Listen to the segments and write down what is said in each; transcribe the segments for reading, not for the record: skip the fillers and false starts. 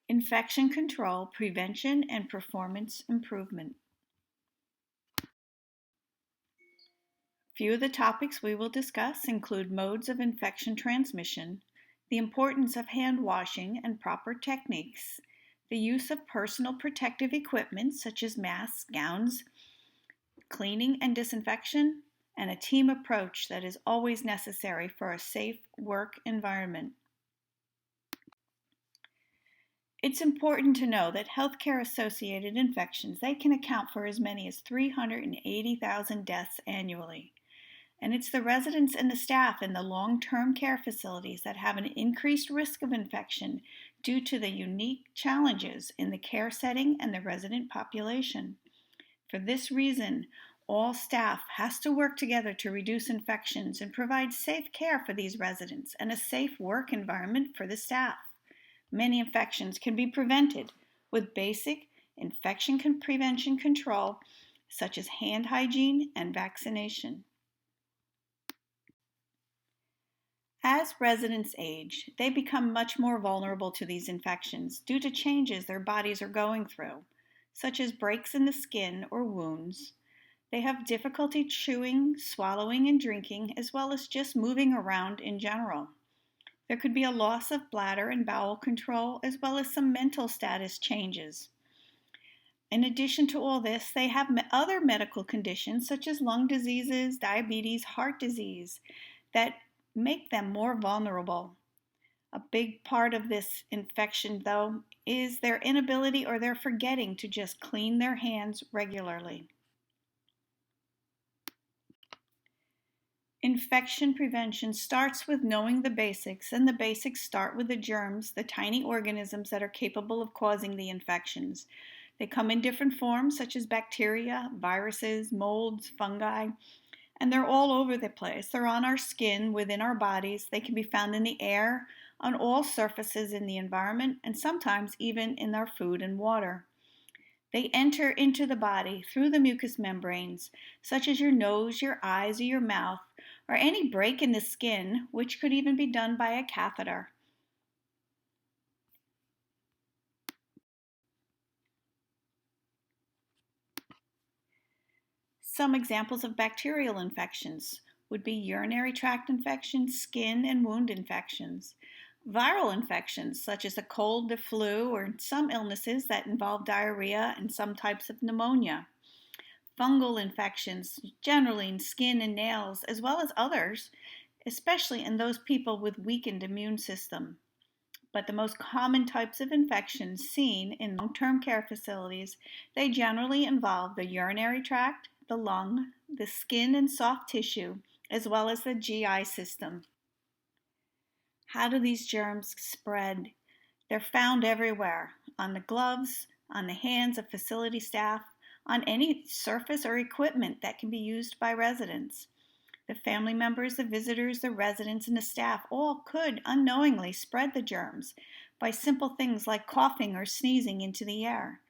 Infection control, prevention, and performance improvement. Few of the topics we will discuss include modes of infection transmission, the importance of hand washing and proper techniques, the use of personal protective equipment such as masks, gowns, cleaning and disinfection, and a team approach that is always necessary for a safe work environment. It's important to know that healthcare-associated infections, they can account for as many as 380,000 deaths annually. And it's the residents and the staff in the long-term care facilities that have an increased risk of infection due to the unique challenges in the care setting and the resident population. For this reason, all staff has to work together to reduce infections and provide safe care for these residents and a safe work environment for the staff. Many infections can be prevented with basic infection prevention control, such as hand hygiene and vaccination. As residents age, they become much more vulnerable to these infections due to changes their bodies are going through, such as breaks in the skin or wounds. They have difficulty chewing, swallowing, and drinking, as well as just moving around in general. There could be a loss of bladder and bowel control, as well as some mental status changes. In addition to all this, they have other medical conditions such as lung diseases, diabetes, heart disease, that make them more vulnerable. A big part of this infection, though, is their inability or their forgetting to just clean their hands regularly. Infection prevention starts with knowing the basics, and the basics start with the germs, the tiny organisms that are capable of causing the infections. They come in different forms, such as bacteria, viruses, molds, fungi, and they're all over the place. They're on our skin, within our bodies. They can be found in the air, on all surfaces in the environment, and sometimes even in our food and water. They enter into the body through the mucous membranes, such as your nose, your eyes, or your mouth, or any break in the skin, which could even be done by a catheter. Some examples of bacterial infections would be urinary tract infections, skin and wound infections. Viral infections, such as a cold, the flu, or some illnesses that involve diarrhea and some types of pneumonia. Fungal infections, generally in skin and nails, as well as others, especially in those people with weakened immune system. But the most common types of infections seen in long-term care facilities, they generally involve the urinary tract, the lung, the skin and soft tissue, as well as the GI system. How do these germs spread? They're found everywhere, on the gloves, on the hands of facility staff, on any surface or equipment that can be used by residents. The family members, the visitors, the residents, and the staff all could unknowingly spread the germs by simple things like coughing or sneezing into the air,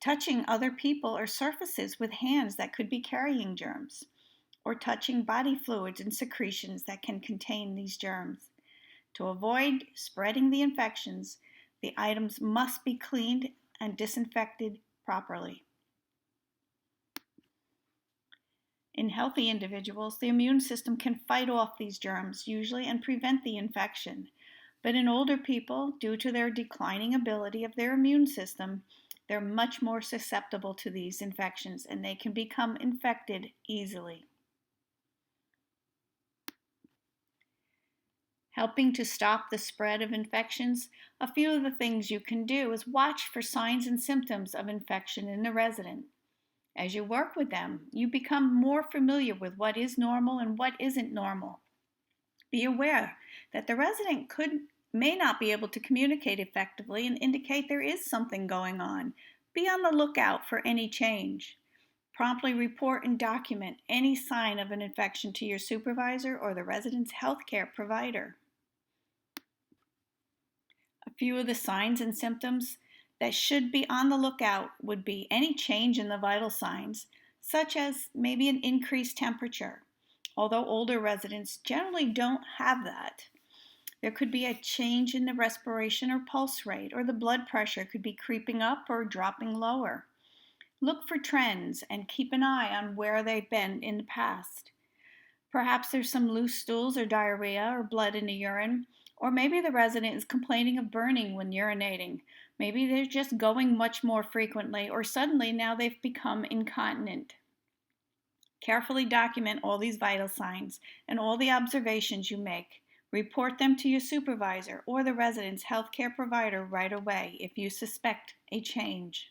touching other people or surfaces with hands that could be carrying germs, or touching body fluids and secretions that can contain these germs. To avoid spreading the infections, the items must be cleaned and disinfected properly. In healthy individuals, the immune system can fight off these germs usually and prevent the infection. But in older people, due to their declining ability of their immune system, they're much more susceptible to these infections and they can become infected easily. Helping to stop the spread of infections, a few of the things you can do is watch for signs and symptoms of infection in the resident. As you work with them, you become more familiar with what is normal and what isn't normal. Be aware that the resident may not be able to communicate effectively and indicate there is something going on. Be on the lookout for any change. Promptly report and document any sign of an infection to your supervisor or the resident's healthcare provider. A few of the signs and symptoms that should be on the lookout would be any change in the vital signs, such as maybe an increased temperature, although older residents generally don't have that. There could be a change in the respiration or pulse rate, or the blood pressure could be creeping up or dropping lower. Look for trends and keep an eye on where they've been in the past. Perhaps there's some loose stools or diarrhea or blood in the urine, or maybe the resident is complaining of burning when urinating. Maybe they're just going much more frequently, or suddenly now they've become incontinent. Carefully document all these vital signs and all the observations you make. Report them to your supervisor or the resident's healthcare provider right away if you suspect a change.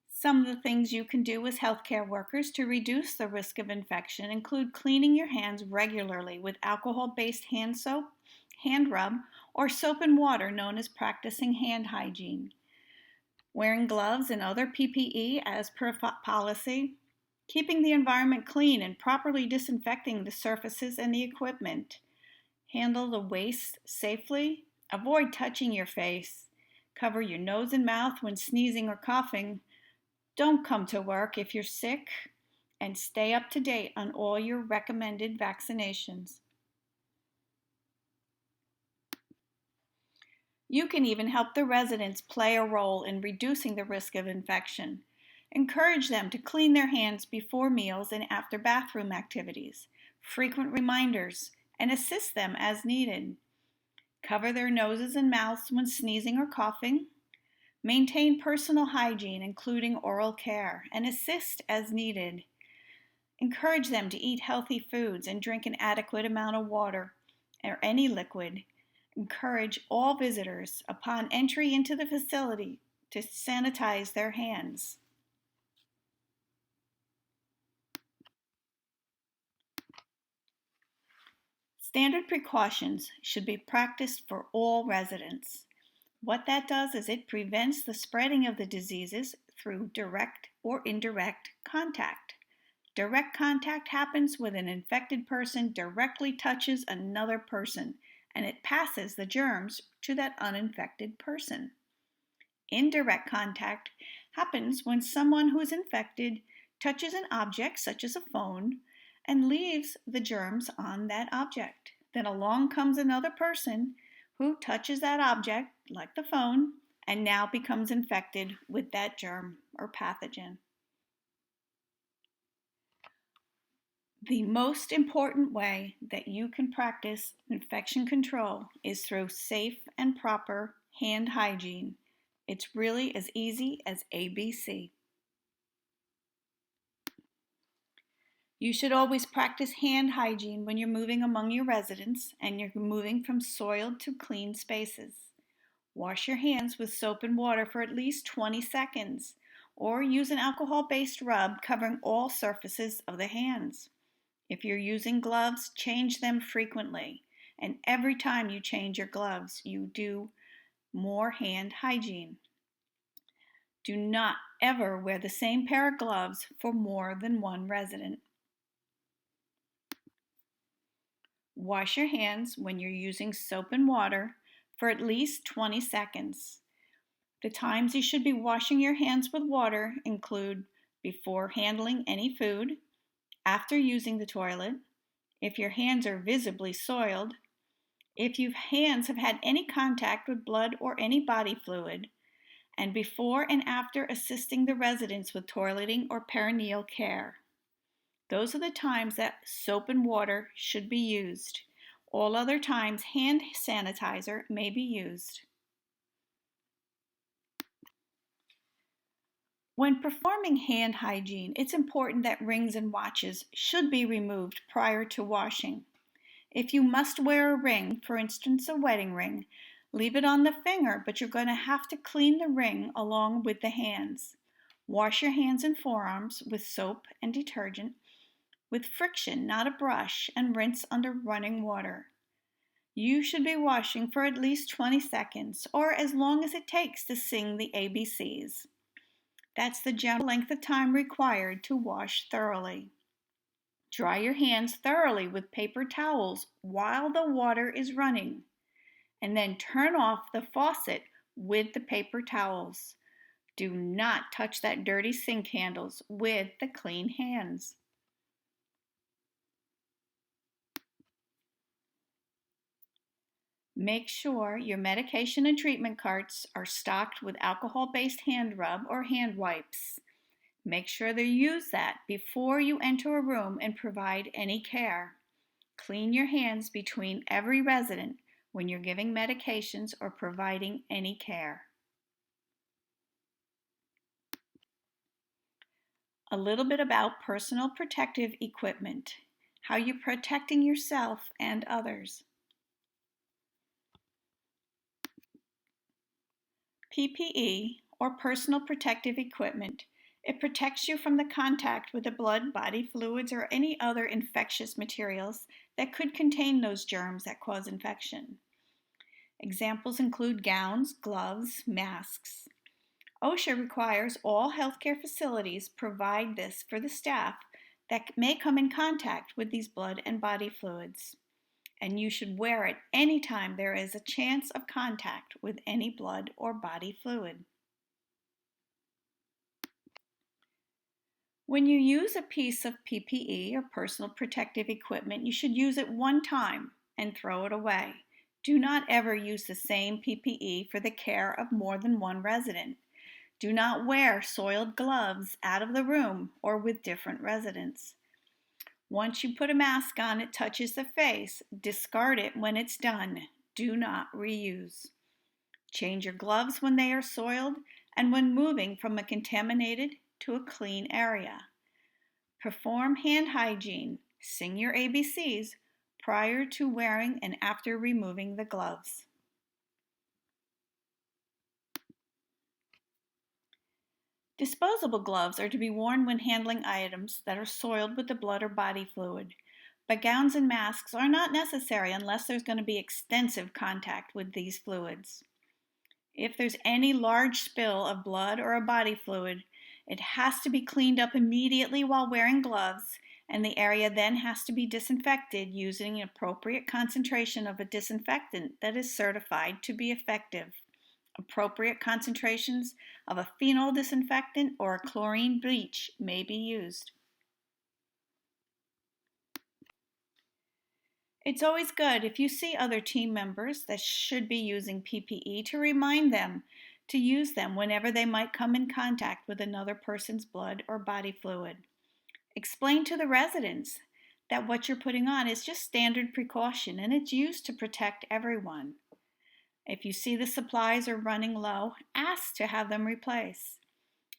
Some of the things you can do as healthcare workers to reduce the risk of infection include cleaning your hands regularly with alcohol-based hand soap, hand rub, or soap and water, known as practicing hand hygiene. Wearing gloves and other PPE as per policy. Keeping the environment clean and properly disinfecting the surfaces and the equipment. Handle the waste safely. Avoid touching your face. Cover your nose and mouth when sneezing or coughing. Don't come to work if you're sick, and stay up to date on all your recommended vaccinations. You can even help the residents play a role in reducing the risk of infection. Encourage them to clean their hands before meals and after bathroom activities. Frequent reminders, and assist them as needed. Cover their noses and mouths when sneezing or coughing. Maintain personal hygiene, including oral care, and assist as needed. Encourage them to eat healthy foods and drink an adequate amount of water or any liquid. Encourage all visitors upon entry into the facility to sanitize their hands. Standard precautions should be practiced for all residents. What that does is it prevents the spreading of the diseases through direct or indirect contact. Direct contact happens when an infected person directly touches another person, and it passes the germs to that uninfected person. Indirect contact happens when someone who is infected touches an object, such as a phone, and leaves the germs on that object. Then along comes another person who touches that object, like the phone, and now becomes infected with that germ or pathogen. The most important way that you can practice infection control is through safe and proper hand hygiene. It's really as easy as ABC. You should always practice hand hygiene when you're moving among your residents and you're moving from soiled to clean spaces. Wash your hands with soap and water for at least 20 seconds, or use an alcohol-based rub covering all surfaces of the hands. If you're using gloves, change them frequently, and every time you change your gloves, you do more hand hygiene. Do not ever wear the same pair of gloves for more than one resident. Wash your hands when you're using soap and water for at least 20 seconds. The times you should be washing your hands with water include before handling any food, after using the toilet, if your hands are visibly soiled, if your hands have had any contact with blood or any body fluid, and before and after assisting the residents with toileting or perineal care. Those are the times that soap and water should be used. All other times, hand sanitizer may be used. When performing hand hygiene, it's important that rings and watches should be removed prior to washing. If you must wear a ring, for instance a wedding ring, leave it on the finger, but you're going to have to clean the ring along with the hands. Wash your hands and forearms with soap and detergent, with friction, not a brush, and rinse under running water. You should be washing for at least 20 seconds, or as long as it takes to sing the ABCs. That's the general length of time required to wash thoroughly. Dry your hands thoroughly with paper towels while the water is running, and then turn off the faucet with the paper towels. Do not touch that dirty sink handles with the clean hands. Make sure your medication and treatment carts are stocked with alcohol-based hand rub or hand wipes. Make sure they use that before you enter a room and provide any care. Clean your hands between every resident when you're giving medications or providing any care. A little bit about personal protective equipment, how you're protecting yourself and others. PPE, or personal protective equipment, it protects you from the contact with the blood, body fluids, or any other infectious materials that could contain those germs that cause infection. Examples include gowns, gloves, masks. OSHA requires all healthcare facilities provide this for the staff that may come in contact with these blood and body fluids. And you should wear it anytime there is a chance of contact with any blood or body fluid. When you use a piece of PPE or personal protective equipment, you should use it one time and throw it away. Do not ever use the same PPE for the care of more than one resident. Do not wear soiled gloves out of the room or with different residents. Once you put a mask on, it touches the face. Discard it when it's done. Do not reuse. Change your gloves when they are soiled and when moving from a contaminated to a clean area. Perform hand hygiene. Sing your ABCs prior to wearing and after removing the gloves. Disposable gloves are to be worn when handling items that are soiled with the blood or body fluid, but gowns and masks are not necessary unless there's going to be extensive contact with these fluids. If there's any large spill of blood or a body fluid, it has to be cleaned up immediately while wearing gloves, and the area then has to be disinfected using an appropriate concentration of a disinfectant that is certified to be effective. Appropriate concentrations of a phenol disinfectant or a chlorine bleach may be used. It's always good if you see other team members that should be using PPE to remind them to use them whenever they might come in contact with another person's blood or body fluid. Explain to the residents that what you're putting on is just standard precaution and it's used to protect everyone. If you see the supplies are running low, ask to have them replaced.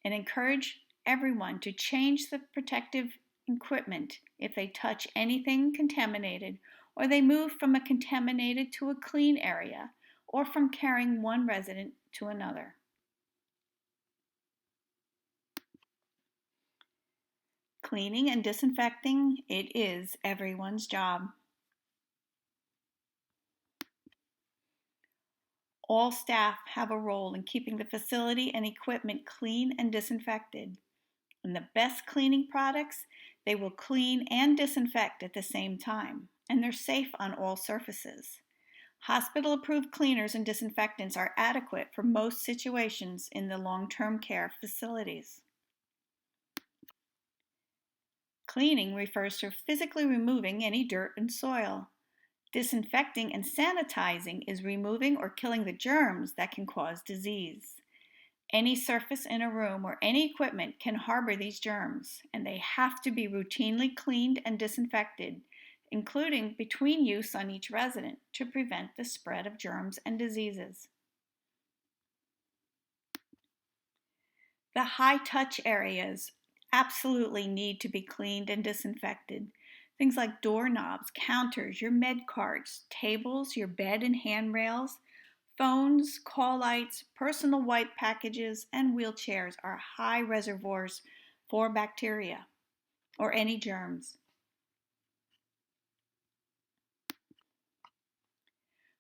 And encourage everyone to change the protective equipment if they touch anything contaminated or they move from a contaminated to a clean area or from carrying one resident to another. Cleaning and disinfecting, it is everyone's job. All staff have a role in keeping the facility and equipment clean and disinfected. And the best cleaning products, they will clean and disinfect at the same time, and they're safe on all surfaces. Hospital-approved cleaners and disinfectants are adequate for most situations in the long-term care facilities. Cleaning refers to physically removing any dirt and soil. Disinfecting and sanitizing is removing or killing the germs that can cause disease. Any surface in a room or any equipment can harbor these germs, and they have to be routinely cleaned and disinfected, including between use on each resident, to prevent the spread of germs and diseases. The high-touch areas absolutely need to be cleaned and disinfected. Things like doorknobs, counters, your med carts, tables, your bed and handrails, phones, call lights, personal wipe packages, and wheelchairs are high reservoirs for bacteria or any germs.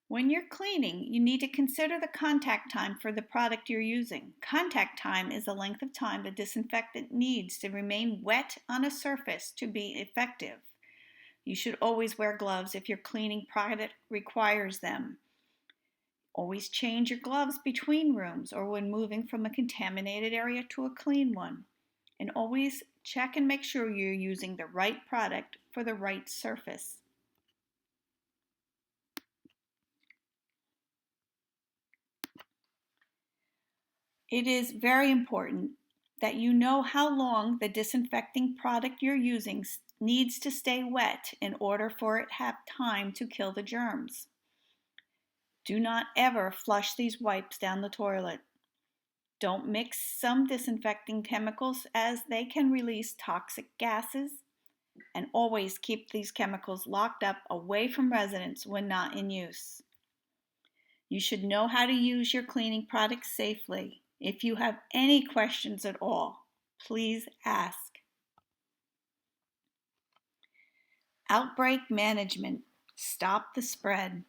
When you're cleaning, you need to consider the contact time for the product you're using. Contact time is the length of time the disinfectant needs to remain wet on a surface to be effective. You should always wear gloves if your cleaning product requires them. Always change your gloves between rooms or when moving from a contaminated area to a clean one. And always check and make sure you're using the right product for the right surface. It is very important that you know how long the disinfecting product you're using needs to stay wet in order for it to have time to kill the germs. Do not ever flush these wipes down the toilet. Don't mix some disinfecting chemicals as they can release toxic gases, and always keep these chemicals locked up away from residents when not in use. You should know how to use your cleaning products safely. If you have any questions at all, please ask. Outbreak management. Stop the spread.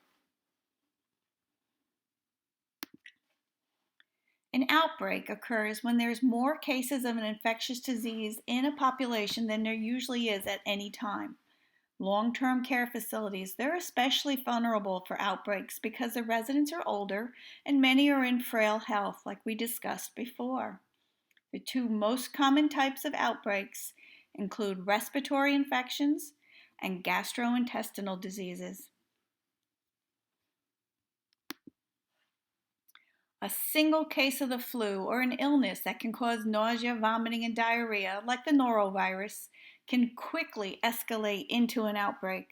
An outbreak occurs when there's more cases of an infectious disease in a population than there usually is at any time. Long-term care facilities, they're especially vulnerable for outbreaks because the residents are older and many are in frail health, like we discussed before. The two most common types of outbreaks include respiratory infections and gastrointestinal diseases. A single case of the flu or an illness that can cause nausea, vomiting, and diarrhea, like the norovirus, can quickly escalate into an outbreak.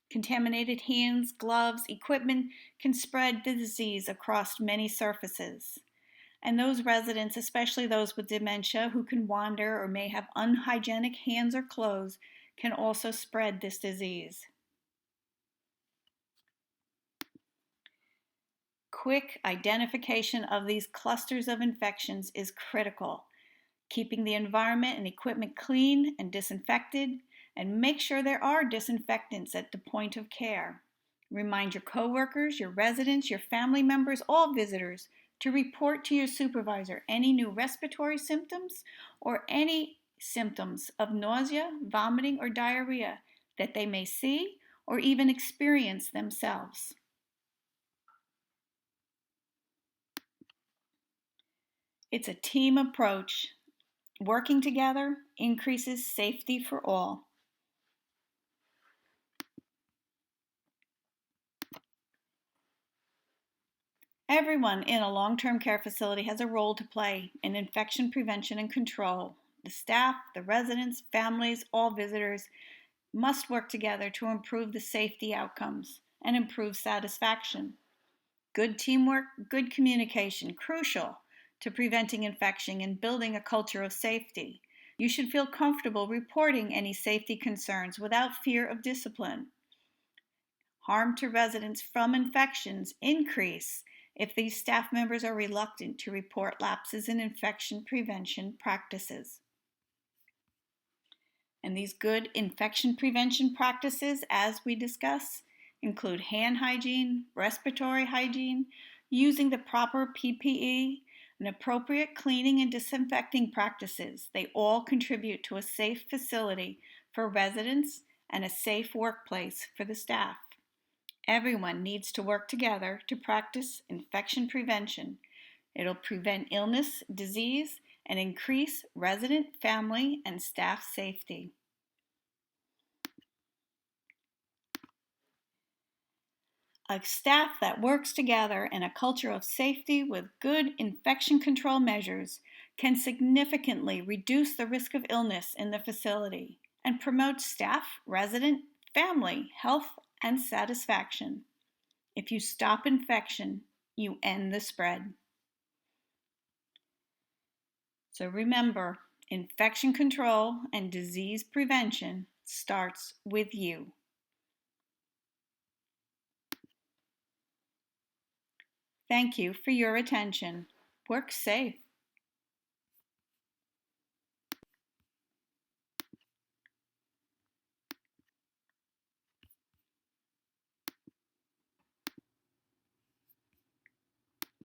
Contaminated hands, gloves, equipment can spread the disease across many surfaces. And those residents, especially those with dementia who can wander or may have unhygienic hands or clothes, can also spread this disease. Quick identification of these clusters of infections is critical. Keeping the environment and equipment clean and disinfected, and make sure there are disinfectants at the point of care. Remind your coworkers, your residents, your family members, all visitors to report to your supervisor any new respiratory symptoms or any symptoms of nausea, vomiting, or diarrhea that they may see or even experience themselves. It's a team approach. Working together increases safety for all. Everyone in a long-term care facility has a role to play in infection prevention and control. The staff, the residents, families, all visitors must work together to improve the safety outcomes and improve satisfaction. Good teamwork, good communication, crucial to preventing infection and building a culture of safety. You should feel comfortable reporting any safety concerns without fear of discipline. Harm to residents from infections increase if these staff members are reluctant to report lapses in infection prevention practices. And these good infection prevention practices, as we discuss, include hand hygiene, respiratory hygiene, using the proper PPE, and appropriate cleaning and disinfecting practices. They all contribute to a safe facility for residents and a safe workplace for the staff. Everyone needs to work together to practice infection prevention. It'll prevent illness, disease, and increase resident, family, and staff safety. A staff that works together in a culture of safety with good infection control measures can significantly reduce the risk of illness in the facility and promote staff, resident, family, health, and satisfaction. If you stop infection, you end the spread. So remember, infection control and disease prevention starts with you. Thank you for your attention. Work safe.